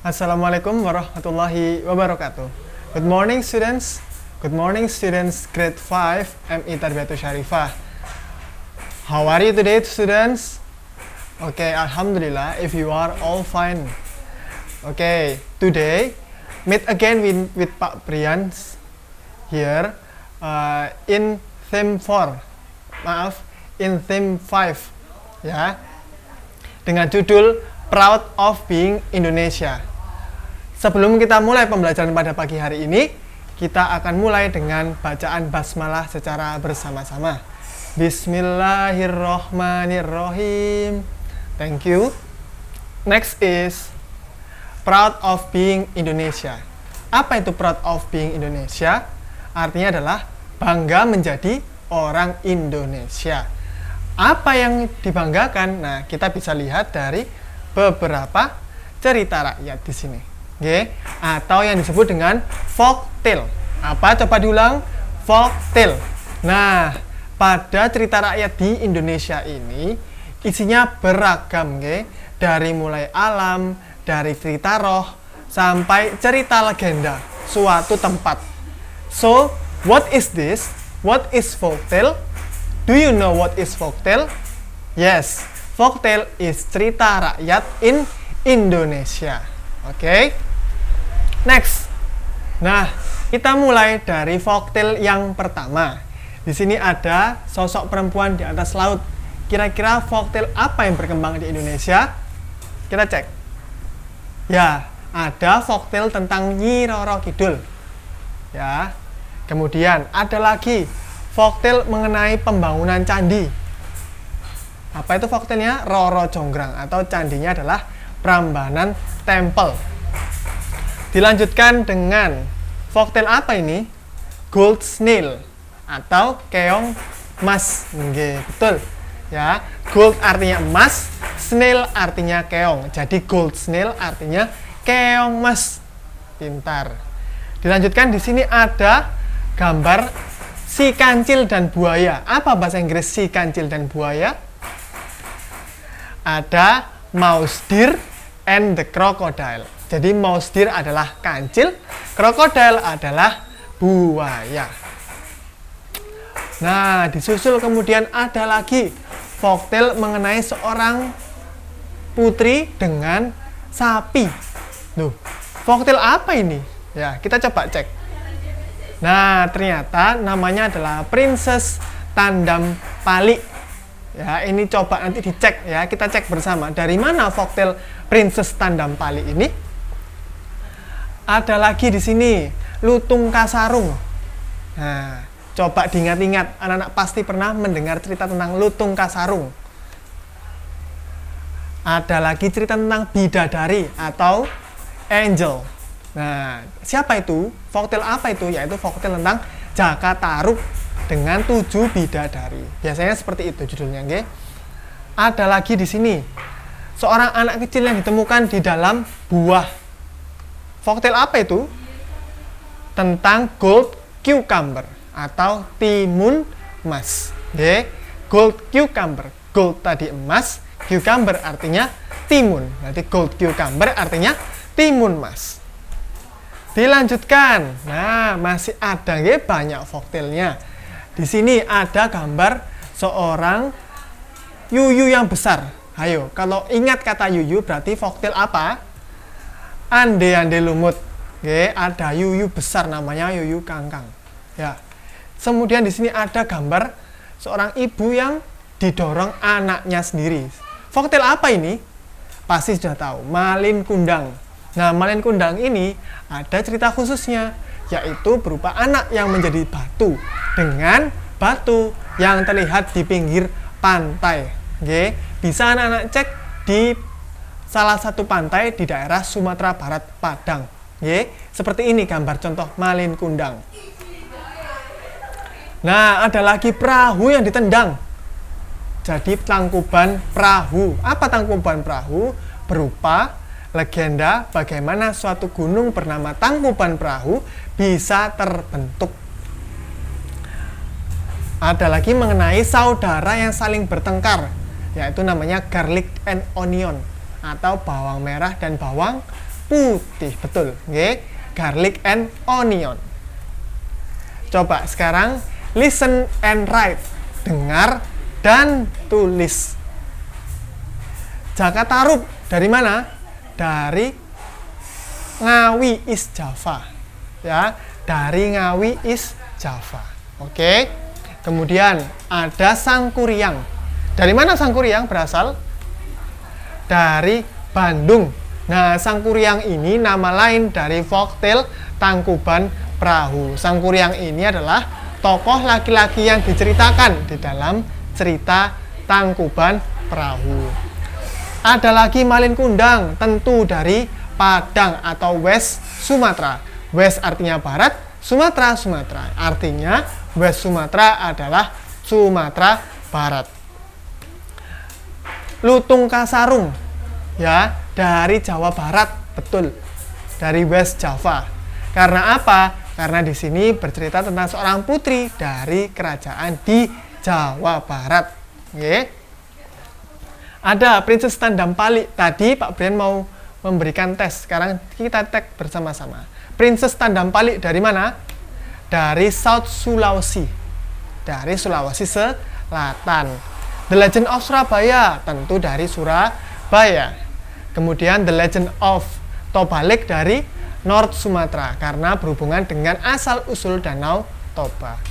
Assalamualaikum warahmatullahi wabarakatuh. Good morning students. Good morning students grade 5 MI Tarbiyatus Syarifah. How are you today students? Okay, alhamdulillah if you are all fine. Okay, today meet again with Pak Brian here in theme 4. Maaf, in theme 5 ya. Dengan judul Proud of Being Indonesia. Sebelum kita mulai pembelajaran pada pagi hari ini, kita akan mulai dengan bacaan basmalah secara bersama-sama. Bismillahirrohmanirrohim. Thank you. Next is Proud of Being Indonesia. Apa itu Proud of Being Indonesia? Artinya adalah bangga menjadi orang Indonesia. Apa yang dibanggakan? Nah, kita bisa lihat dari beberapa cerita rakyat di sini. Oke, atau yang disebut dengan folktale. Apa? Coba diulang. Folktale. Nah, pada cerita rakyat di Indonesia ini isinya beragam, oke? Dari mulai alam, dari cerita roh sampai cerita legenda suatu tempat. So, what is this? What is folktale? Do you know what is folktale? Yes, folktale is cerita rakyat in Indonesia. Oke. Next. Nah, kita mulai dari folktale yang pertama. Di sini ada sosok perempuan di atas laut. Kira-kira folktale apa yang berkembang di Indonesia? Kita cek. Ya, ada folktale tentang Nyi Roro Kidul. Ya. Kemudian ada lagi folktale mengenai pembangunan candi. Apa itu folktale-nya? Roro Jonggrang, atau candinya adalah Prambanan Temple. Dilanjutkan dengan folktale apa ini? Gold Snail atau keong mas. Nggih, betul. Ya, gold artinya emas, snail artinya keong. Jadi gold snail artinya keong mas. Pintar. Dilanjutkan di sini ada gambar si kancil dan buaya. Apa bahasa Inggris si kancil dan buaya? Ada mouse deer and the crocodile. Jadi mouse deer adalah kancil, crocodile adalah buaya. Nah, disusul kemudian ada lagi folktale mengenai seorang putri dengan sapi. Loh, folktale apa ini? Ya, kita coba cek. Nah, ternyata namanya adalah Princess Tandam Pali. Ya, ini coba nanti dicek ya, kita cek bersama. Dari mana folktale Princess Tandam Pali ini? Ada lagi di sini Lutung Kasarung. Nah, coba diingat-ingat, anak-anak pasti pernah mendengar cerita tentang Lutung Kasarung. Ada lagi cerita tentang bidadari atau angel. Nah, siapa itu? Folktale apa itu? Yaitu folktale tentang Jaka Tarub dengan 7 bidadari. Biasanya seperti itu judulnya, nggih. Ada lagi di sini seorang anak kecil yang ditemukan di dalam buah. Folktale apa itu? Tentang gold cucumber atau timun emas. Nggih, gold cucumber. Gold tadi emas, cucumber artinya timun. Berarti gold cucumber artinya timun emas. Dilanjutkan. Nah, masih ada nggih banyak folktale-nya. Di sini ada gambar seorang yuyu yang besar. Ayo, kalau ingat kata yuyu berarti folktale apa? Ande-ande lumut. Oke, ada yuyu besar namanya Yuyu Kangkang. Ya. Kemudian di sini ada gambar seorang ibu yang didorong anaknya sendiri. Folktale apa ini? Pasti sudah tahu, Malin Kundang. Nah, Malin Kundang ini ada cerita khususnya, yaitu berupa anak yang menjadi batu dengan batu yang terlihat di pinggir pantai. Oke, bisa anak-anak cek di salah satu pantai di daerah Sumatera Barat, Padang. Oke, seperti ini gambar contoh Malin Kundang. Nah, ada lagi perahu yang ditendang. Jadi Tangkuban Perahu. Apa Tangkuban Perahu? Berupa legenda bagaimana suatu gunung bernama Tangkuban Perahu bisa terbentuk. Ada lagi mengenai saudara yang saling bertengkar, yaitu namanya garlic and onion atau bawang merah dan bawang putih. Betul, nggih. Garlic and onion. Coba sekarang listen and write. Dengar dan tulis. Jakartarup dari mana? Dari Ngawi East Java. Ya, dari Ngawi East Java. Oke. Kemudian ada Sangkuriang. Dari mana Sangkuriang berasal? Dari Bandung. Nah, Sangkuriang ini nama lain dari folktale Tangkuban Perahu. Sangkuriang ini adalah tokoh laki-laki yang diceritakan di dalam cerita Tangkuban Perahu. Ada lagi Malin Kundang, tentu dari Padang atau West Sumatera. West artinya barat, Sumatera, Sumatera. Artinya West Sumatera adalah Sumatera Barat. Lutung Kasarung, ya, dari Jawa Barat, betul. Dari West Java. Karena apa? Karena di sini bercerita tentang seorang putri dari kerajaan di Jawa Barat. Oke. Ada Princess Tandampali. Tadi Pak Brian mau memberikan tes. Sekarang kita tag bersama-sama. Princess Tandampali dari mana? Dari South Sulawesi. Dari Sulawesi Selatan. The Legend of Surabaya, tentu dari Surabaya. Kemudian The Legend of Toba Lake dari North Sumatera, karena berhubungan dengan asal-usul Danau Toba.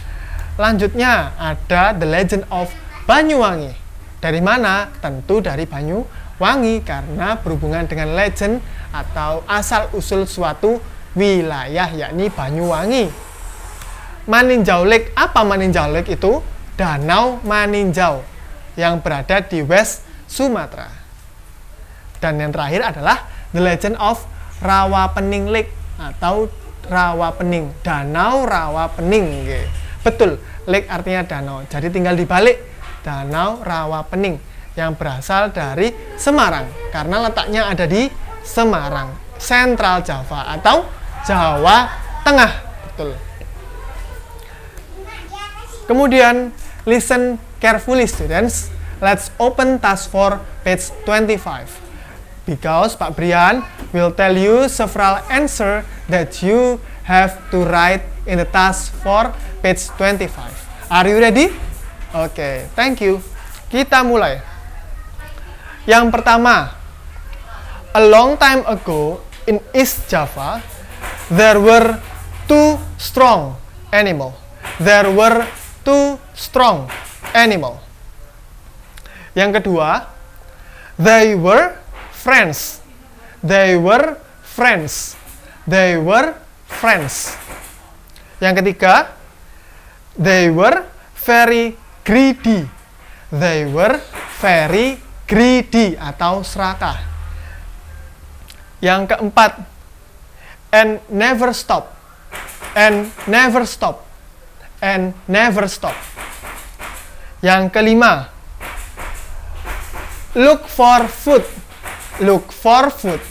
Lanjutnya ada The Legend of Banyuwangi. Dari mana? Tentu dari Banyuwangi, karena berhubungan dengan legend atau asal-usul suatu wilayah, yakni Banyuwangi. Maninjau Lake, apa Maninjau Lake itu? Danau Maninjau yang berada di West Sumatera. Dan yang terakhir adalah The Legend of Rawapening Lake atau Rawapening, Danau Rawapening. Betul, lake artinya danau. Jadi tinggal dibalik, Danau Rawapening yang berasal dari Semarang karena letaknya ada di Semarang, Central Java atau Jawa Tengah. Betul. Kemudian listen carefully students. Let's open task 4 page 25. Because Pak Brian will tell you several answers that you have to write in the task 4 page 25. Are you ready? Oke, thank you. Kita mulai. Yang pertama, a long time ago in East Java, there were two strong animals. There were two strong animals. Yang kedua, they were friends. They were friends. They were friends. Yang ketiga, they were very greedy. They were very greedy atau serakah. Yang keempat, and never stop. And never stop. And never stop. Yang kelima, look for food. Look for food.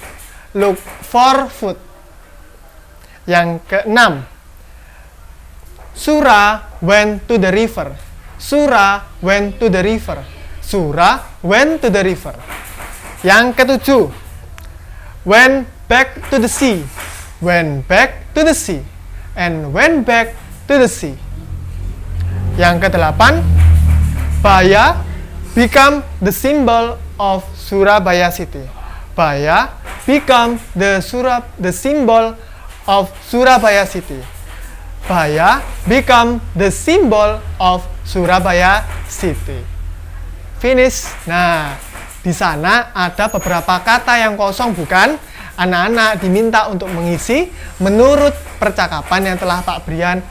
Look for food. Yang keenam, Sura went to the river. Sura went to the river. Sura went to the river. Yang ketujuh, went back to the sea. Went back to the sea. And went back to the sea. Yang kedelapan, Baya become the symbol of Surabaya city. Baya become the symbol of Surabaya city. Baya become the symbol of Surabaya city. Finish. Nah, di sana ada beberapa kata yang kosong, bukan? Anak-anak diminta untuk mengisi menurut percakapan yang telah Pak Brian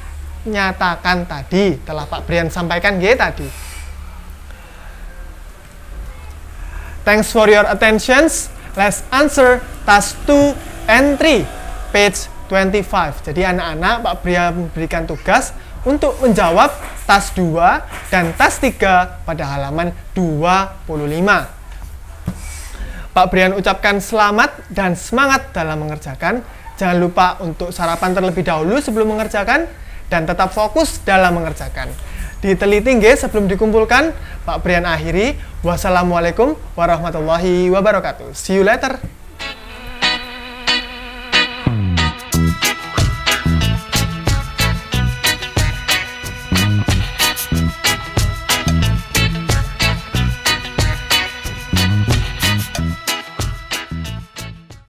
nyatakan tadi, telah Pak Brian sampaikan tadi. Thanks for your attention. Let's answer task 2 and 3, page 25. Jadi anak-anak, Pak Brian berikan tugas untuk menjawab task 2 dan task 3 pada halaman 25. Pak Brian ucapkan selamat dan semangat dalam mengerjakan. Jangan lupa untuk sarapan terlebih dahulu sebelum mengerjakan dan tetap fokus dalam mengerjakan. Diteliti sebelum dikumpulkan. Pak Brian akhiri. Wassalamualaikum warahmatullahi wabarakatuh. See you later.